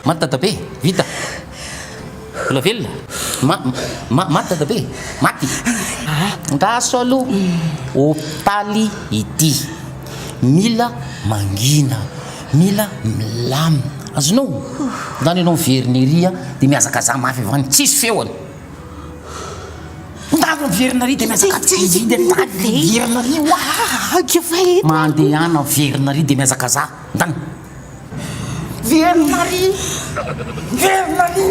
Maty dadabe, vita. Mbola velona. Maty dadabe, maty. Ndaso aloha hôpitaly ity. Mila mangina, mila milamina. Azonao? Zany ianao miverina dia mihazakazaha mafy avy any, tsisy feoany. Ndako miverina ry dia mihazakazaha miverina ry. Mandehana miverina ry dia mihazakazaha. Ndany. Verina ry. Verina ry.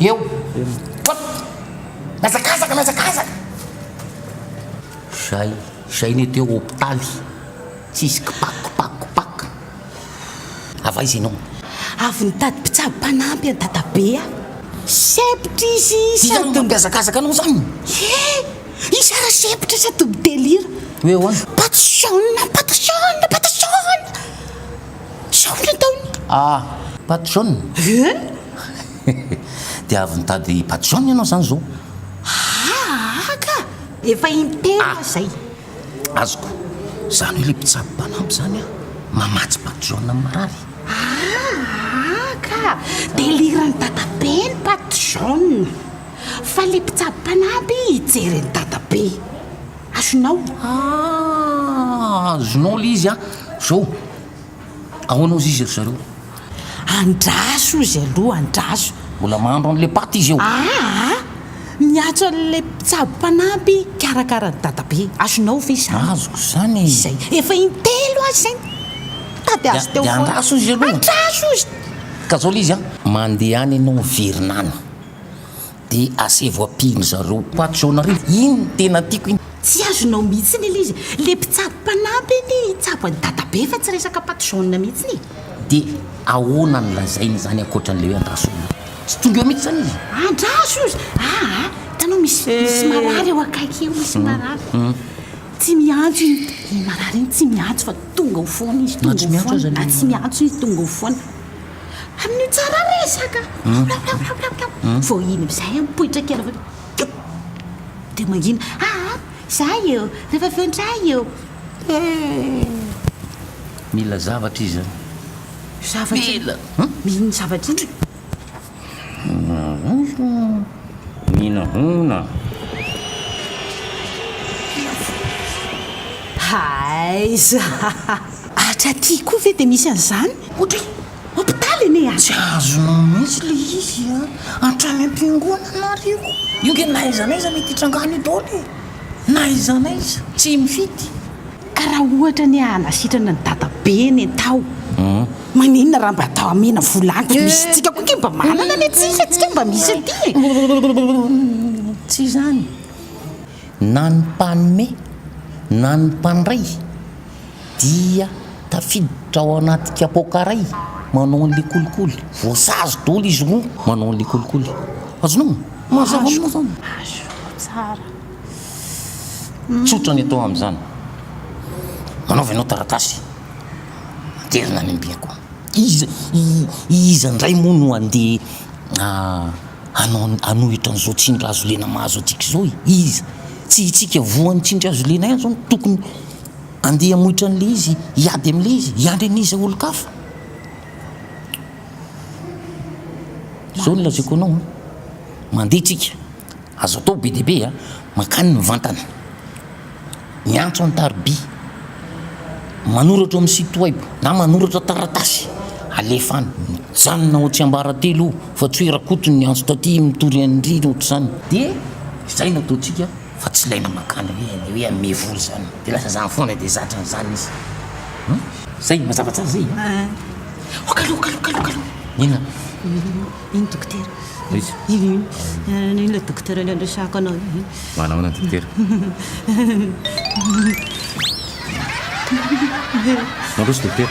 Eo. Mihazakazaka. Zay ny teo hôpitaly. Tsisy kipakopakopaka. Ava izy ianao. Avy nitady mpitsabo-panampy a dadabe a. Sepitra izy sady mihazakazaka anao zany. Izy ara sepitra sady midelira. Hoe hoany? Patisiona. Saona taony. Patisiona. Dia avy nitady patisiona ianao zany zao. Ka efa intelo zay. Azoko. Zany hoe le mpitsabo-panampy zany a mamatsy patisiona marary. Ka delirany dadabe ny patisiona. Fa le mpitsabo-panampy hijereny dadabe. Azonao? Azonao le izy a. Zao. Ahoana izy ry zareo? Andraso izy aloha, andraso. Mbola mahandro an'le paty izy eo. Miatso an'le mpitsabo-panampy karakarany dadabe. Azonao ve izany? Azoko zany. Izay. Efa intelo azy zay. Tady azy teo foana. Dia andraso izy aloha. Andraso izy. Ka zao le izy a. Mandeha any ianao miverina any. Dia asevo ampiny zareo patisiona ry. Iny tena tiako iny. Tsy azonao mihitsiny ilay izy. Le mpitsabo-panampy ny tsabo any dadabe fa tsy resaka patisiona mihitsiny. Dia ahoana ny lazainy zany ankoatran'le hoe andraso io? Tsy tonga eo mihitsy zany izy. Andraso izy. Hitanao misy marary eo akaiky eo, misy marary. Tsy miantso iny marary iny, tsy miantso fa tonga ho foana izy. Tsy miantso izy, tonga ho foana. Amin'io tsara resaka. Vao iny amizay mipoitra kely avy. Dia mangina. Zay eo, rehefa feondray eo. Mila zavatra izy zany. Zavatra? Mihina zavatra iny? Minahona. Aiza. Atra ty koa ve dia misy an'izany? Ohatry hôpitaly ane a. Tsy azonao mihitsy le izy a. Antrany am-piangonana nareo. Io nge naiza mety hitrangany daholo. Naiza tsy mifidy. Ka raha ohatra ny hanasitrana ny dadabe ny atao. Maninona raha mba atao amena volanky misy tsika koa ke mba manana ny tsika mba misy aty. Tsy zany. Na ny mpanome na ny mpandray dia tafiditra ao anaty kapokaray manao an'le kolikoly. Voasazy daholo izy roa manao an'le kolikoly. Azonao? Mazava aminao zany. Azo tsara. Tsotra ny atao amin'izany. Manaova ianao taratasy. Terina any am-biako. Iza indray moa no andeha hanohitra an'izao tsindry azo lena mahazo atsika izao. Iza tsy itsika voan'ny tsindry azo lena ihany zao tokony andeha hamohitra an'le izy, hiady amin'le izy, hiandry an'izy olo-kafa. Zao ny lazako anao. Mandeha tsika. Azo atao be dia be makany mivantana. Miantso an-tarby. Manoratra amin'ny sito web na manoratra taratasy. Alefany mijanona ohatry ambaratelo fa tsy hoe rakotony ny antso taty mitory an'indriny ohatr'izany. Dia izay no ataontsika fa tsy ilaina makany hoe ame voly zany. Dia lasa zany foana dia zatra n'izany izy. Zay mazava tsara zay. Kalo. Inona? Iny dokotera. Izy. Iny le dokotera le andresako anao. Manahona dokotera. Mandroso dokotera.